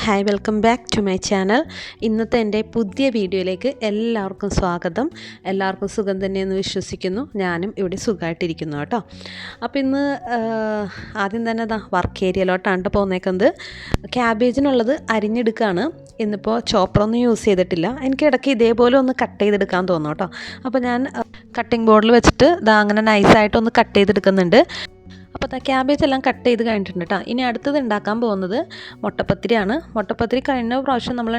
Hi welcome back to my channel. ഇന്നത്തെ എൻ്റെ പുതിയ വീഡിയോയിലേക്ക് എല്ലാവർക്കും സ്വാഗതം. എല്ലാവർക്കും സുഖം തന്നെയെന്ന് വിശ്വസിക്കുന്നു. ഞാനും ഇവിടെ സുഖമായിട്ടിരിക്കുന്നു കേട്ടോ. അപ്പോൾ ഇന്ന് ആദ്യം തന്നെ വർക്ക് ഏരിയയിലോട്ടാണ് പോന്നേക്കുന്നത്. ക്യാബേജിനുള്ളത് അരിഞ്ഞെടുക്കുകയാണ്. ഇന്നിപ്പോൾ ചോപ്പറൊന്നും യൂസ് ചെയ്തിട്ടില്ല. എനിക്ക് ഇടയ്ക്ക് ഇതേപോലെ ഒന്ന് കട്ട് ചെയ്തെടുക്കാൻ തോന്നും കേട്ടോ. അപ്പോൾ ഞാൻ കട്ടിംഗ് ബോർഡിൽ വെച്ചിട്ട് അങ്ങനെ നൈസായിട്ടൊന്ന് കട്ട് ചെയ്തെടുക്കുന്നുണ്ട്. അപ്പോൾ ക്യാബേജ് എല്ലാം കട്ട് ചെയ്ത് കഴിഞ്ഞിട്ടുണ്ട് കേട്ടോ. ഇനി അടുത്തത് ഉണ്ടാക്കാൻ പോകുന്നത് മുട്ടപ്പത്തിരിയാണ്. മുട്ടപ്പത്തിരി കഴിഞ്ഞ പ്രാവശ്യം നമ്മൾ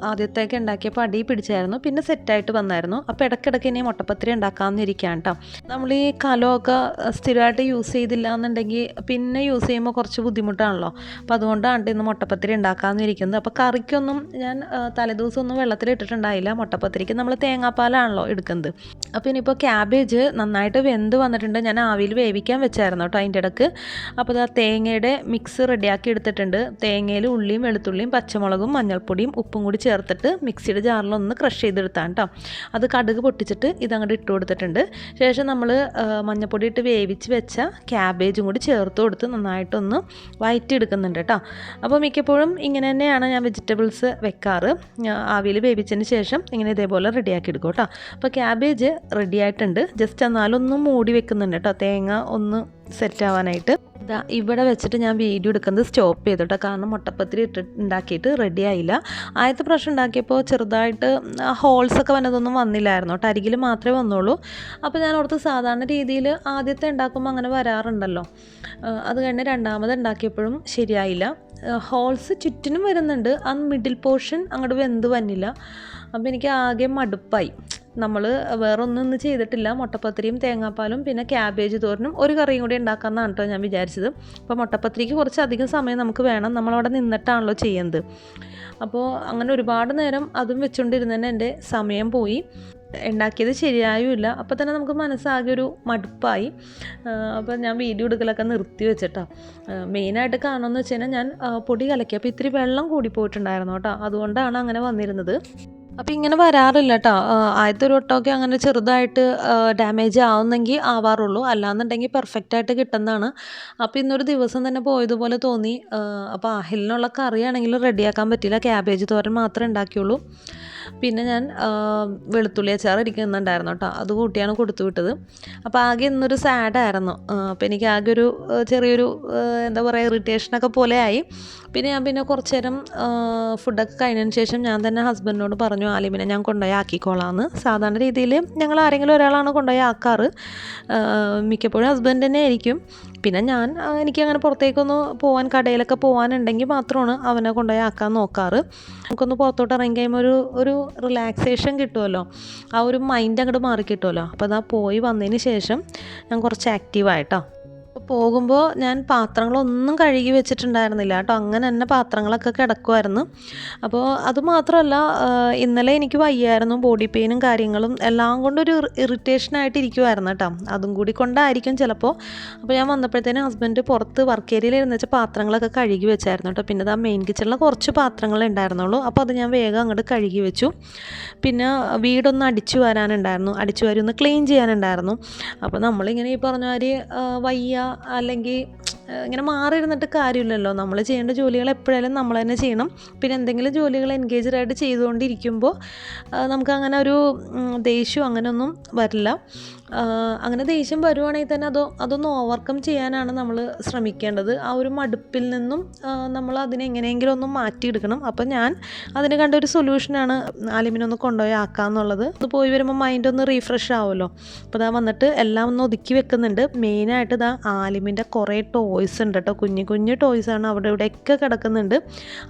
ആദ്യത്തേക്ക് ഉണ്ടാക്കിയപ്പോൾ അടി പിടിച്ചായിരുന്നു, പിന്നെ സെറ്റായിട്ട് വന്നായിരുന്നു. അപ്പോൾ ഇടയ്ക്കിടയ്ക്ക് ഇനി മുട്ടപ്പത്തിരി ഉണ്ടാക്കാമെന്നിരിക്കുകയാണ് കേട്ടോ. നമ്മൾ ഈ കലമൊക്കെ സ്ഥിരമായിട്ട് യൂസ് ചെയ്തില്ല എന്നുണ്ടെങ്കിൽ പിന്നെ യൂസ് ചെയ്യുമ്പോൾ കുറച്ച് ബുദ്ധിമുട്ടാണല്ലോ. അപ്പോൾ അതുകൊണ്ടാണ് ഇന്ന് മുട്ടപ്പത്തിരി ഉണ്ടാക്കാമെന്നിരിക്കുന്നത്. അപ്പോൾ കറിക്കൊന്നും ഞാൻ തലേദിവസം ഒന്നും വെള്ളത്തിലിട്ടിട്ടുണ്ടായില്ല. മുട്ടപ്പത്തിരിക്ക് നമ്മൾ തേങ്ങാപ്പാലാണല്ലോ എടുക്കുന്നത്. അപ്പോൾ ഇനിയിപ്പോൾ ക്യാബേജ് നന്നായിട്ട് വെന്ത് വന്നിട്ടുണ്ട്. ഞാൻ ആവിയിൽ വേവിക്കാൻ വെച്ചായിരുന്നു കേട്ടോ അതിൻ്റെ ഇടയ്ക്ക്. അപ്പോൾ തേങ്ങയുടെ മിക്സ് റെഡിയാക്കി എടുത്തിട്ടുണ്ട്. തേങ്ങയിൽ ഉള്ളിയും വെളുത്തുള്ളിയും പച്ചമുളകും മഞ്ഞൾപ്പൊടിയും ഉപ്പും കൂടി ചേർത്തിട്ട് മിക്സിയുടെ ജാറിലൊന്ന് ക്രഷ് ചെയ്തെടുത്താണ് കേട്ടോ. അത് കടുക് പൊട്ടിച്ചിട്ട് ഇതങ്ങോട്ട് ഇട്ട് കൊടുത്തിട്ടുണ്ട്. ശേഷം നമ്മൾ മഞ്ഞൾപ്പൊടി ഇട്ട് വേവിച്ച് വെച്ച ക്യാബേജും കൂടി ചേർത്ത് കൊടുത്ത് നന്നായിട്ടൊന്ന് വഴറ്റിയെടുക്കുന്നുണ്ട് കേട്ടോ. അപ്പോൾ മിക്കപ്പോഴും ഇങ്ങനെ തന്നെയാണ് ഞാൻ വെജിറ്റബിൾസ് വെക്കാറ്. ആവിയിൽ വേവിച്ചതിന് ശേഷം ഇങ്ങനെ ഇതേപോലെ റെഡിയാക്കി എടുക്കും കേട്ടോ. അപ്പോൾ ക്യാബേജ് റെഡി ആയിട്ടുണ്ട്. ജസ്റ്റ് എന്നാലൊന്നും മൂടി വെക്കുന്നുണ്ട് കേട്ടോ, തേങ്ങ ഒന്ന് സെറ്റ് ആവാനായിട്ട്. ഇവിടെ വെച്ചിട്ട് ഞാൻ വീഡിയോ എടുക്കുന്നത് സ്റ്റോപ്പ് ചെയ്തു കേട്ടോ. കാരണം മുട്ടപ്പത്തിരി ഉണ്ടാക്കിയിട്ട് റെഡി ആയില്ല. ആദ്യത്തെ പ്രാവശ്യം ഉണ്ടാക്കിയപ്പോൾ ചെറുതായിട്ട് ഹോൾസൊക്കെ വന്നതൊന്നും വന്നില്ലായിരുന്നു കേട്ടോ, അരികിൽ മാത്രമേ വന്നുള്ളൂ. അപ്പോൾ ഞാൻ ഓർത്ത് സാധാരണ രീതിയിൽ ആദ്യത്തെ ഉണ്ടാക്കുമ്പോൾ അങ്ങനെ വരാറുണ്ടല്ലോ. അത് കഴിഞ്ഞ് രണ്ടാമത് ഉണ്ടാക്കിയപ്പോഴും ശരിയായില്ല. ഹോൾസ് ചുറ്റിനും വരുന്നുണ്ട്, ആ മിഡിൽ പോർഷൻ അങ്ങോട്ട് വെന്ത് വന്നില്ല. അപ്പോൾ എനിക്ക് ആകെ മടുപ്പായി. നമ്മൾ വേറെ ഒന്നും ചെയ്തിട്ടില്ല. മുട്ടപ്പത്തിരിയും തേങ്ങാപ്പാലും പിന്നെ ക്യാബേജ് തോരനും ഒരു കറിയും കൂടി ഉണ്ടാക്കാമെന്നാണ് കേട്ടോ ഞാൻ വിചാരിച്ചത്. അപ്പോൾ മുട്ടപ്പത്തിരിക്ക് കുറച്ച് അധികം സമയം നമുക്ക് വേണം, നമ്മളവിടെ നിന്നിട്ടാണല്ലോ ചെയ്യുന്നത്. അപ്പോൾ അങ്ങനെ ഒരുപാട് നേരം അതും വെച്ചുകൊണ്ടിരുന്നതന്നെ എൻ്റെ സമയം പോയി. ഉണ്ടാക്കിയത് ശരിയായുമില്ല. അപ്പോൾ തന്നെ നമുക്ക് മനസ്സാകെ ഒരു മടുപ്പായി. അപ്പോൾ ഞാൻ വീഡിയോ എടുക്കലൊക്കെ നിർത്തി വെച്ചിട്ടോ. മെയിനായിട്ട് കാണുമെന്ന് വെച്ച് കഴിഞ്ഞാൽ ഞാൻ പൊടി കലക്കി, അപ്പോൾ ഇത്തിരി വെള്ളം കൂടി പോയിട്ടുണ്ടായിരുന്നു കേട്ടോ. അതുകൊണ്ടാണ് അങ്ങനെ വന്നിരുന്നത്. അപ്പോൾ ഇങ്ങനെ വരാറില്ല കേട്ടോ. ആദ്യത്തെ ഒരു വട്ടമൊക്കെ അങ്ങനെ ചെറുതായിട്ട് ഡാമേജ് ആവുന്നെങ്കിൽ ആവാറുള്ളൂ, അല്ലാന്നുണ്ടെങ്കിൽ പെർഫെക്റ്റായിട്ട് കിട്ടുന്നതാണ്. അപ്പോൾ ഇന്നൊരു ദിവസം തന്നെ പോയതുപോലെ തോന്നി. അപ്പോൾ അഹിലിനുള്ള കറിയാണെങ്കിലും റെഡിയാക്കാൻ പറ്റിയില്ല, ക്യാബേജ് തോരൻ മാത്രമേ ഉണ്ടാക്കിയുള്ളൂ. പിന്നെ ഞാൻ വെളുത്തുള്ളി അച്ചാർ ഇരിക്കുന്നുണ്ടായിരുന്നു കേട്ടോ, അത് കൂട്ടിയാണ് കൊടുത്തു വിട്ടത്. അപ്പോൾ ആകെ ഇന്നൊരു സാഡായിരുന്നു. അപ്പോൾ എനിക്ക് ആകെ ഒരു ചെറിയൊരു എന്താ പറയുക ഇറിറ്റേഷനൊക്കെ പോലെ ആയി. പിന്നെ കുറച്ച് നേരം ഫുഡൊക്കെ കഴിഞ്ഞതിന് ശേഷം ഞാൻ തന്നെ ഹസ്ബൻഡിനോട് പറഞ്ഞു, ആലിമിനെ ഞാൻ കൊണ്ടുപോയി ആക്കിക്കോളാമെന്ന്. സാധാരണ രീതിയിൽ ഞങ്ങൾ ആരെങ്കിലും ഒരാളാണ് കൊണ്ടുപോയി ആക്കാറ്. മിക്കപ്പോഴും ഹസ്ബൻഡ് തന്നെ ആയിരിക്കും. പിന്നെ എനിക്കങ്ങനെ പുറത്തേക്കൊന്ന് പോകാൻ, കടയിലൊക്കെ പോകാനുണ്ടെങ്കിൽ മാത്രമാണ് അവനെ കൊണ്ടുപോയി ആക്കാൻ നോക്കാറ്. നമുക്കൊന്ന് പുറത്തോട്ട് ഇറങ്ങി കഴിയുമ്പോൾ ഒരു റിലാക്സേഷൻ കിട്ടുമല്ലോ, ആ ഒരു മൈൻഡ് അങ്ങോട്ട് മാറി കിട്ടുമല്ലോ. അപ്പോൾ പോയി വന്നതിന് ശേഷം ഞാൻ കുറച്ച് ആക്റ്റീവായിട്ടോ. പോകുമ്പോൾ ഞാൻ പാത്രങ്ങളൊന്നും കഴുകി വെച്ചിട്ടുണ്ടായിരുന്നില്ല കേട്ടോ. അങ്ങനെ തന്നെ പാത്രങ്ങളൊക്കെ കിടക്കുമായിരുന്നു. അപ്പോൾ അതുമാത്രമല്ല, ഇന്നലെ എനിക്ക് വയ്യായിരുന്നു, ബോഡി പെയിനും കാര്യങ്ങളും എല്ലാം കൊണ്ടൊരു ഇറിറ്റേഷനായിട്ട് ഇരിക്കുമായിരുന്നു കേട്ടോ. അതും കൂടി കൊണ്ടായിരിക്കും ചിലപ്പോൾ. അപ്പോൾ ഞാൻ വന്നപ്പോഴത്തേനും ഹസ്ബൻഡ് പുറത്ത് വർക്ക് ഏരിയയിൽ ഇരുന്ന് വെച്ച പാത്രങ്ങളൊക്കെ കഴുകി വെച്ചായിരുന്നു കേട്ടോ. പിന്നെ മെയിൻ കിച്ചണിൽ കുറച്ച് പാത്രങ്ങളേ ഉണ്ടായിരുന്നുള്ളൂ. അപ്പോൾ അത് ഞാൻ വേഗം അങ്ങോട്ട് കഴുകി വെച്ചു. പിന്നെ വീടൊന്ന് അടിച്ചു വാരാനുണ്ടായിരുന്നു, അടിച്ചു വാരി ഒന്ന് ക്ലീൻ ചെയ്യാനുണ്ടായിരുന്നു. അപ്പോൾ നമ്മളിങ്ങനെ ഈ പറഞ്ഞ മാതിരി വയ്യ അല്ലെങ്കിൽ ഇങ്ങനെ മാറിയിരുന്നിട്ട് കാര്യമില്ലല്ലോ. നമ്മൾ ചെയ്യേണ്ട ജോലികൾ എപ്പോഴായാലും നമ്മൾ തന്നെ ചെയ്യണം. പിന്നെ എന്തെങ്കിലും ജോലികൾ എൻഗേജ്ഡായിട്ട് ചെയ്തുകൊണ്ടിരിക്കുമ്പോൾ നമുക്കങ്ങനെ ഒരു ദേഷ്യം അങ്ങനെയൊന്നും വരില്ല. അങ്ങനെ ദേഷ്യം വരുവാണെങ്കിൽ തന്നെ അതൊന്ന് ഓവർകം ചെയ്യാനാണ് നമ്മൾ ശ്രമിക്കേണ്ടത്. ആ ഒരു മടുപ്പിൽ നിന്നും നമ്മൾ അതിനെങ്ങനെയെങ്കിലും ഒന്ന് മാറ്റിയെടുക്കണം. അപ്പം ഞാൻ അതിന് കണ്ട ഒരു സൊല്യൂഷനാണ് ആലിമിനൊന്ന് കൊണ്ടുപോയി ആക്കാമെന്നുള്ളത്. അത് പോയി വരുമ്പോൾ മൈൻഡ് ഒന്ന് റീഫ്രഷ് ആവുമല്ലോ. അപ്പോൾ വന്നിട്ട് എല്ലാം ഒന്ന് ഒതുക്കി വെക്കുന്നുണ്ട്. മെയിനായിട്ട് ആലിമിൻ്റെ കുറേ ടോയ്സ് ഉണ്ട് കേട്ടോ, കുഞ്ഞു കുഞ്ഞു ടോയ്സാണ് അവിടെ ഇവിടെയൊക്കെ കിടക്കുന്നുണ്ട്.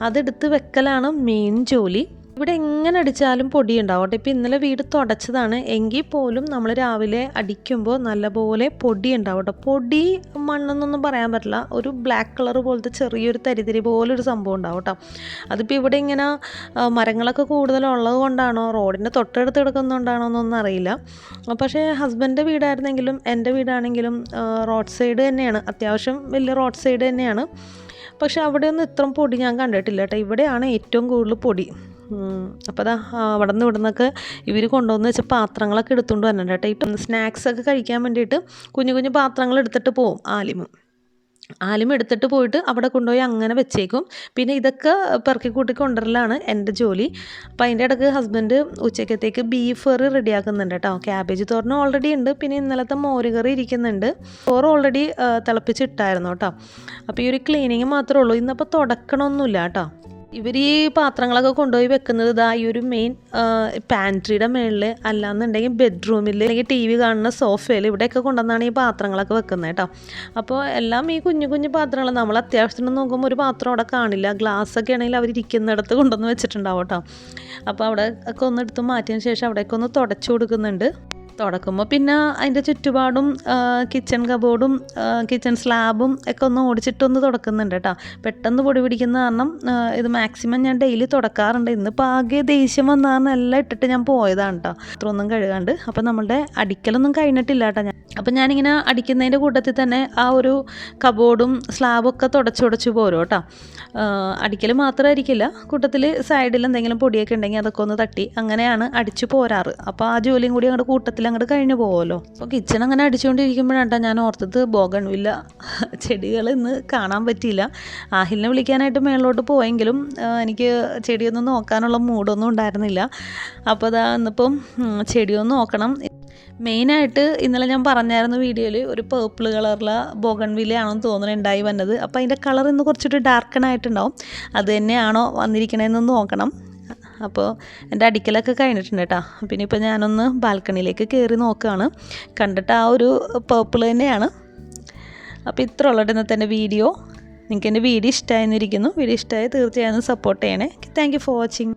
അതെടുത്ത് വെക്കലാണ് മെയിൻ ജോലി. ഇവിടെ എങ്ങനെ അടിച്ചാലും പൊടി ഉണ്ടാവും. ഇപ്പോൾ ഇന്നലെ വീട് തുടച്ചതാണ് എങ്കിൽ പോലും നമ്മൾ രാവിലെ അടിക്കുമ്പോൾ നല്ലപോലെ പൊടി ഉണ്ടാവും കേട്ടോ. പൊടി മണ്ണെന്നൊന്നും പറയാൻ പറ്റില്ല, ഒരു ബ്ലാക്ക് കളർ പോലത്തെ ചെറിയൊരു തരിതരി പോലൊരു സംഭവം ഉണ്ടാവും കേട്ടോ. അതിപ്പോൾ ഇവിടെ ഇങ്ങനെ മരങ്ങളൊക്കെ കൂടുതലുള്ളത് കൊണ്ടാണോ റോഡിൻ്റെ തൊട്ടടുത്ത് കിടക്കുന്നതുകൊണ്ടാണോ എന്നൊന്നും അറിയില്ല. പക്ഷേ ഹസ്ബൻഡിൻ്റെ വീടായിരുന്നെങ്കിലും എൻ്റെ വീടാണെങ്കിലും റോഡ് സൈഡ് തന്നെയാണ്, അത്യാവശ്യം വലിയ റോഡ് സൈഡ് തന്നെയാണ്. പക്ഷെ അവിടെയൊന്നും ഇത്രയും പൊടി ഞാൻ കണ്ടിട്ടില്ല കേട്ടോ. ഇവിടെയാണ് ഏറ്റവും കൂടുതൽ പൊടി. അപ്പോൾ അവിടെ നിന്നൊക്കെ ഇവർ കൊണ്ടുവന്ന് വെച്ച പാത്രങ്ങളൊക്കെ എടുത്തുകൊണ്ട് വന്നിട്ടുണ്ട് കേട്ടോ. സ്നാക്സൊക്കെ കഴിക്കാൻ വേണ്ടിയിട്ട് കുഞ്ഞു കുഞ്ഞു പാത്രങ്ങൾ എടുത്തിട്ട് പോവും ആലിമ്. ആലും എടുത്തിട്ട് പോയിട്ട് അവിടെ കൊണ്ടുപോയി അങ്ങനെ വെച്ചേക്കും. പിന്നെ ഇതൊക്കെ പെറുക്കി കൂട്ടി കൊണ്ടുവരലാണ് എൻ്റെ ജോലി. അപ്പോൾ അതിൻ്റെ ഇടയ്ക്ക് ഹസ്ബൻഡ് ഉച്ചക്കത്തേക്ക് ബീഫ് കറി റെഡിയാക്കുന്നുണ്ട് കേട്ടോ. ക്യാബേജ് തോരൻ ഓൾറെഡി ഉണ്ട്, പിന്നെ ഇന്നലത്തെ മോര് കറി ഇരിക്കുന്നുണ്ട്. ചോറ് ഓൾറെഡി തിളപ്പിച്ചിട്ടായിരുന്നു കേട്ടോ. അപ്പോൾ ഈ ഒരു ക്ലീനിങ് മാത്രമേ ഉള്ളൂ. ഇന്നപ്പോൾ തുടക്കണമൊന്നുമില്ല കേട്ടോ. ഇവർ ഈ പാത്രങ്ങളൊക്കെ കൊണ്ടുപോയി വെക്കുന്നത് ഇതാ ഈ ഒരു മെയിൻ പാൻട്രിയുടെ മുകളിൽ, അല്ലാന്നുണ്ടെങ്കിൽ ബെഡ്റൂമിൽ, അല്ലെങ്കിൽ ടി വി കാണുന്ന സോഫയിൽ, ഇവിടെയൊക്കെ കൊണ്ടുവന്നാണ് ഈ പാത്രങ്ങളൊക്കെ വെക്കുന്നത് കേട്ടോ. അപ്പോൾ എല്ലാം ഈ കുഞ്ഞു കുഞ്ഞു പാത്രങ്ങൾ, നമ്മൾ അത്യാവശ്യത്തിന് നോക്കുമ്പോൾ ഒരു പാത്രം അവിടെ കാണില്ല. ഗ്ലാസ്സൊക്കെ ആണെങ്കിൽ അവരിയ്ക്കുന്നിടത്ത് കൊണ്ടുവന്ന് വെച്ചിട്ടുണ്ടാവും കേട്ടോ. അപ്പോൾ അവിടെ ഒക്കെ ഒന്ന് എടുത്ത് മാറ്റിയതിന് ശേഷം അവിടേക്ക് ഒന്ന് തുടച്ചു കൊടുക്കുന്നുണ്ട്. തുടക്കുമ്പോൾ പിന്നെ അതിൻ്റെ ചുറ്റുപാടും കിച്ചൺ കബോർഡും കിച്ചൺ സ്ലാബും ഒക്കെ ഒന്ന് ഓടിച്ചിട്ടൊന്ന് തുടക്കുന്നുണ്ട് കേട്ടോ. പെട്ടെന്ന് പൊടി പിടിക്കുന്ന കാരണം ഇത് മാക്സിമം ഞാൻ ഡെയിലി തുടക്കാറുണ്ട്. ഇന്നിപ്പോൾ ആകെ ദേഷ്യം വന്ന കാരണം എല്ലാം ഇട്ടിട്ട് ഞാൻ പോയതാണ് കേട്ടോ, അത്രയൊന്നും കഴുകാണ്ട്. അപ്പോൾ നമ്മളുടെ അടിക്കലൊന്നും കഴിഞ്ഞിട്ടില്ല കേട്ടോ. അപ്പം ഞാനിങ്ങനെ അടിക്കുന്നതിൻ്റെ കൂട്ടത്തിൽ തന്നെ ആ ഒരു കബോർഡും സ്ലാബും ഒക്കെ തുടച്ചു പോരും കേട്ടോ. അടിക്കൽ മാത്രമായിരിക്കില്ല, കൂട്ടത്തിൽ സൈഡിൽ എന്തെങ്കിലും പൊടിയൊക്കെ ഉണ്ടെങ്കിൽ അതൊക്കെ ഒന്ന് തട്ടി അങ്ങനെയാണ് അടിച്ചു പോരാറ്. അപ്പോൾ ആ ജോലിയും കൂടി അങ്ങോട്ട് കൂട്ടത്തിൽ അങ്ങോട്ട് കഴിഞ്ഞു പോകുമല്ലോ. അപ്പോൾ കിച്ചൺ അങ്ങനെ അടിച്ചുകൊണ്ടിരിക്കുമ്പോഴാണ് ഞാൻ ഓർത്തത് ബോഗൺവില്ല ചെടികൾ ഇന്ന് കാണാൻ പറ്റിയില്ല. ആഹിലിനെ വിളിക്കാനായിട്ട് മേളിലോട്ട് പോയെങ്കിലും എനിക്ക് ചെടിയൊന്നും നോക്കാനുള്ള മൂഡൊന്നും ഉണ്ടായിരുന്നില്ല. അപ്പോൾ അതാ ഇന്നിപ്പം ചെടിയൊന്നും നോക്കണം. മെയിനായിട്ട് ഇന്നലെ ഞാൻ പറഞ്ഞായിരുന്നു വീഡിയോയിൽ, ഒരു പേർപ്പിൾ കളറിലെ ബോഗൺവില്ലയാണെന്ന് തോന്നുന്നു ഉണ്ടായി വന്നത്. അപ്പോൾ അതിൻ്റെ കളർ ഇന്ന് കുറച്ചൊരു ഡാർക്കണായിട്ടുണ്ടാവും. അത് തന്നെയാണോ വന്നിരിക്കണതെന്ന് നോക്കണം. അപ്പോൾ എൻ്റെ അടിക്കലൊക്കെ കഴിഞ്ഞിട്ടുണ്ട് കേട്ടോ. പിന്നെ ഇപ്പോൾ ഞാനൊന്ന് ബാൽക്കണിയിലേക്ക് കയറി നോക്കുകയാണ്. കണ്ടിട്ട് ആ ഒരു പേർപ്പിൾ തന്നെയാണ്. അപ്പോൾ ഇത്ര ഉള്ളത് ഇന്നത്തെ എൻ്റെ വീഡിയോ. നിങ്ങൾക്ക് എൻ്റെ വീഡിയോ ഇഷ്ടമായിരിക്കുന്നു. വീഡിയോ ഇഷ്ടമായി തീർച്ചയായും സപ്പോർട്ട് ചെയ്യണേ. Thank you for watching.